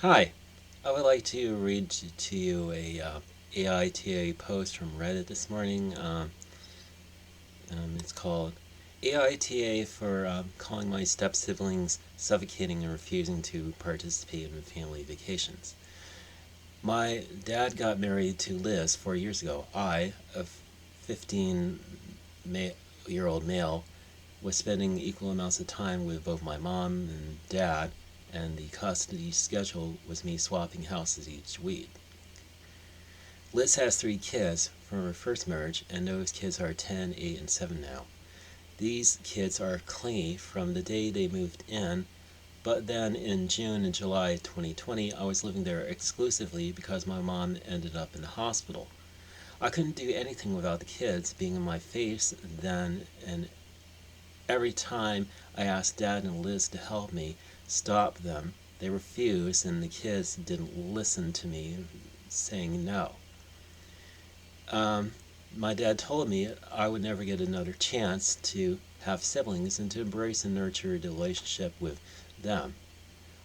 Hi, I would like to read to you a AITA post from Reddit this morning. It's called AITA for calling my step siblings suffocating and refusing to participate in family vacations. My dad got married to Liz 4 years ago. I, a 15-year old male, was spending equal amounts of time with both my mom and dad, and the custody schedule was me swapping houses each week. Liz has 3 kids from her first marriage, and those kids are 10, 8, and 7 now. These kids are clingy from the day they moved in, but then in June and July 2020, I was living there exclusively because my mom ended up in the hospital. I couldn't do anything without the kids being in my face then, and every time I asked Dad and Liz to help me stop them, they refused, and the kids didn't listen to me, saying no. Um, my dad told me I would never get another chance to have siblings and to embrace and nurture the relationship with them.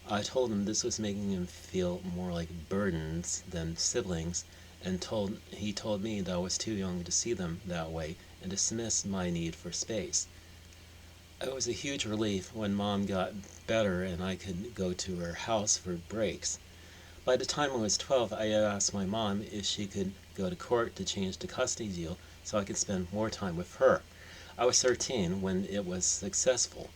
I told him this was making him feel more like burdens than siblings, and he told me that I was too young to see them that way and dismissed my need for space. It was a huge relief when Mom got better and I could go to her house for breaks. By the time I was 12, I asked my mom if she could go to court to change the custody deal so I could spend more time with her. I was 13 when it was successful.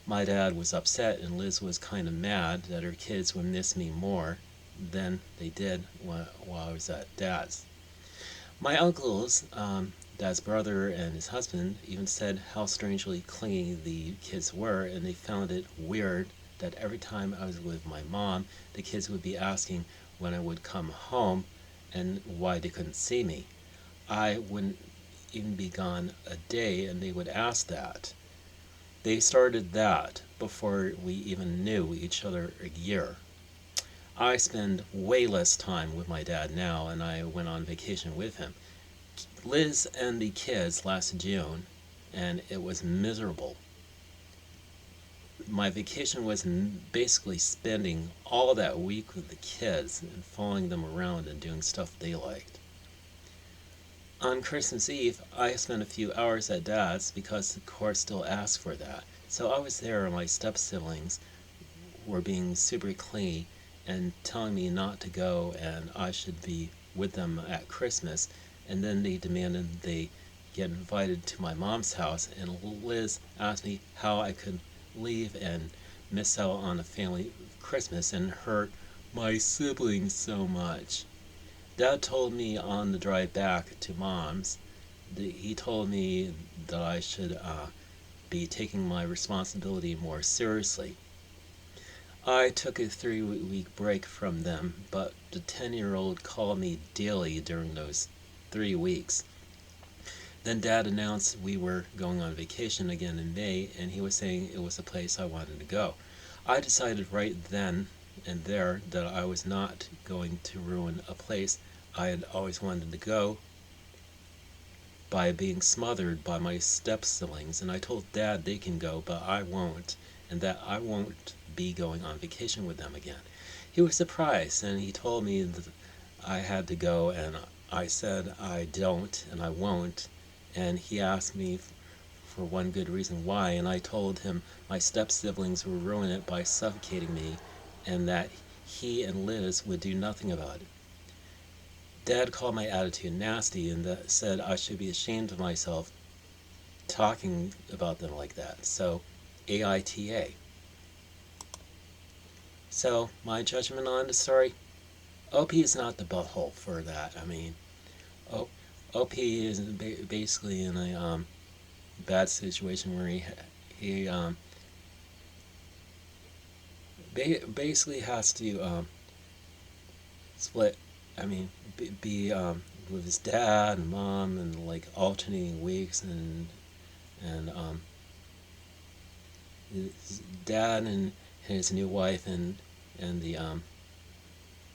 My dad was upset and Liz was kind of mad that her kids would miss me more than they did while I was at Dad's. My uncles, Dad's brother and his husband, even said how strangely clingy the kids were, and they found it weird that every time I was with my mom, the kids would be asking when I would come home and why they couldn't see me. I wouldn't even be gone a day, and they would ask that. They started that before we even knew each other a year. I spend way less time with my dad now, and I went on vacation with him. Liz and the kids last June, and it was miserable. My vacation was basically spending all that week with the kids and following them around and doing stuff they liked. On Christmas Eve, I spent a few hours at Dad's because the court still asked for that. So I was there, and my step siblings were being super clingy and telling me not to go and I should be with them at Christmas. And then they demanded they get invited to my mom's house, and Liz asked me how I could leave and miss out on a family Christmas and hurt my siblings so much. Dad told me on the drive back to Mom's, he told me that I should be taking my responsibility more seriously. I took a 3-week break from them, but the 10-year-old called me daily during those 3 weeks. Then Dad announced we were going on vacation again in May, and he was saying it was a place I wanted to go. I decided right then and there that I was not going to ruin a place I had always wanted to go by being smothered by my step siblings, and I told Dad they can go, but I won't, and that I won't be going on vacation with them again. He was surprised, and he told me that I had to go, and I said I don't and I won't, and he asked me for one good reason why, and I told him my step siblings would ruin it by suffocating me, and that he and Liz would do nothing about it. Dad called my attitude nasty and said I should be ashamed of myself talking about them like that. So, AITA. So, my judgment on the story, OP is not the butthole for that. I mean, OP is basically in a bad situation where he basically has to split. I mean, be with his dad and mom and like alternating weeks, and his dad and his new wife and the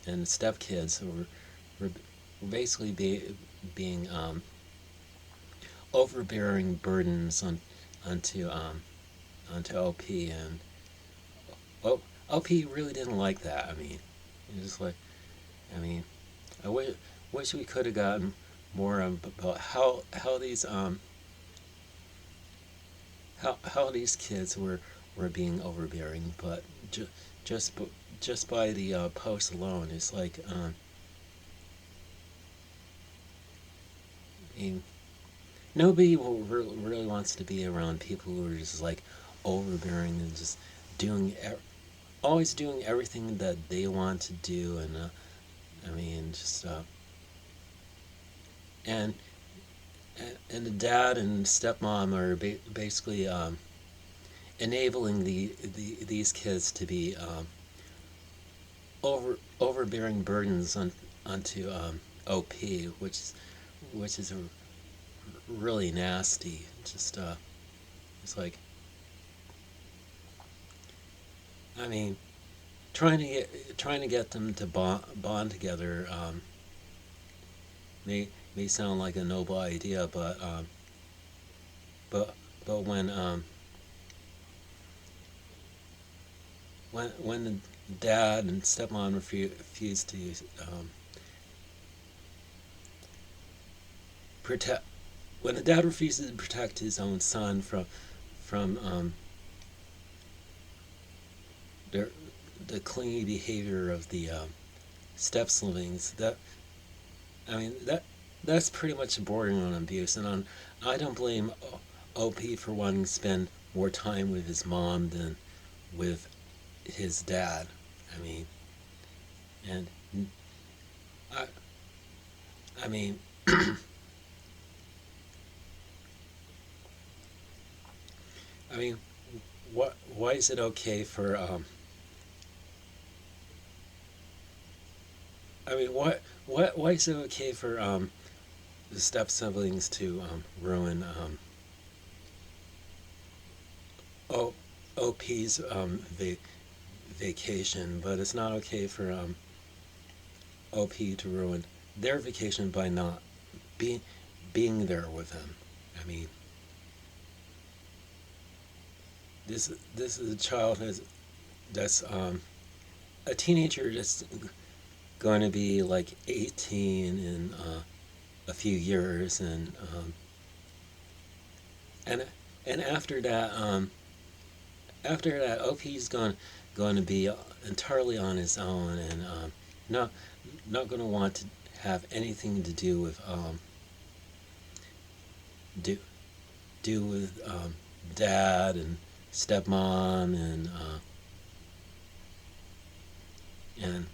stepkids were basically being overbearing burdens onto onto OP, and OP really didn't like that. I mean, It's just like, I mean, I wish we could have gotten more about how these how these kids were being overbearing, but just just by the post alone, it's like I mean, nobody really wants to be around people who are just like overbearing and just doing always doing everything that they want to do, and I mean just and and the dad and stepmom are basically enabling these kids to be overbearing burdens onto OP, which is really nasty. Just it's like, I mean, trying to get them to bond together may sound like a noble idea, but but when the dad and stepmom refuse to protect, when the dad refuses to protect his own son from the clingy behavior of the step siblings, that I mean that's pretty much bordering on abuse, and I don't blame OP for wanting to spend more time with his mom than with his dad. I mean, and I I mean. I mean, why is it okay for I mean, why is it okay for the step siblings to ruin o, OP's vacation, but it's not okay for OP to ruin their vacation by not being there with them? I mean, this is a child that's a teenager that's going to be like 18 in a few years, and and after that, OP's going to be entirely on his own, and not not going to want to have anything to do with do with dad and stepmom and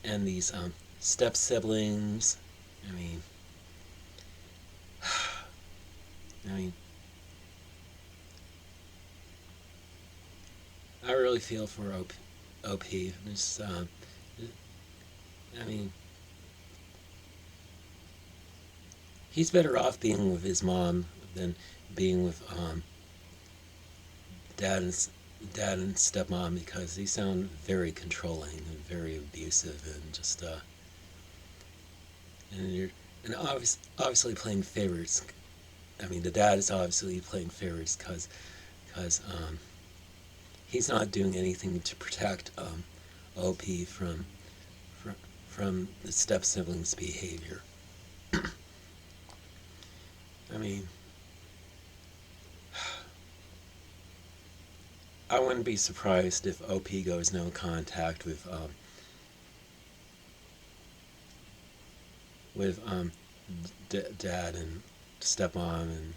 and these step siblings. I mean, I mean, I really feel for OP. It's, I mean, he's better off being with his mom than being with dad and dad and stepmom, because they sound very controlling and very abusive, and just and you're and obviously playing favorites. I mean, the dad is obviously playing favorites because he's not doing anything to protect OP from the step siblings' behavior. I mean, I wouldn't be surprised if OP goes no contact with dad and stepmom and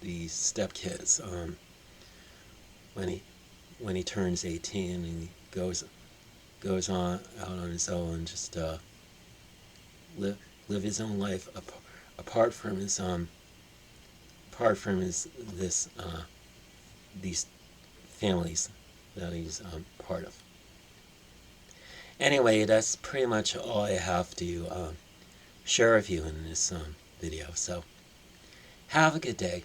the stepkids when he turns 18 and he goes on out on his own, just live his own life apart from his this these families that he's part of. Anyway, that's pretty much all I have to share with you in this video. So have a good day,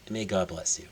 and may God bless you.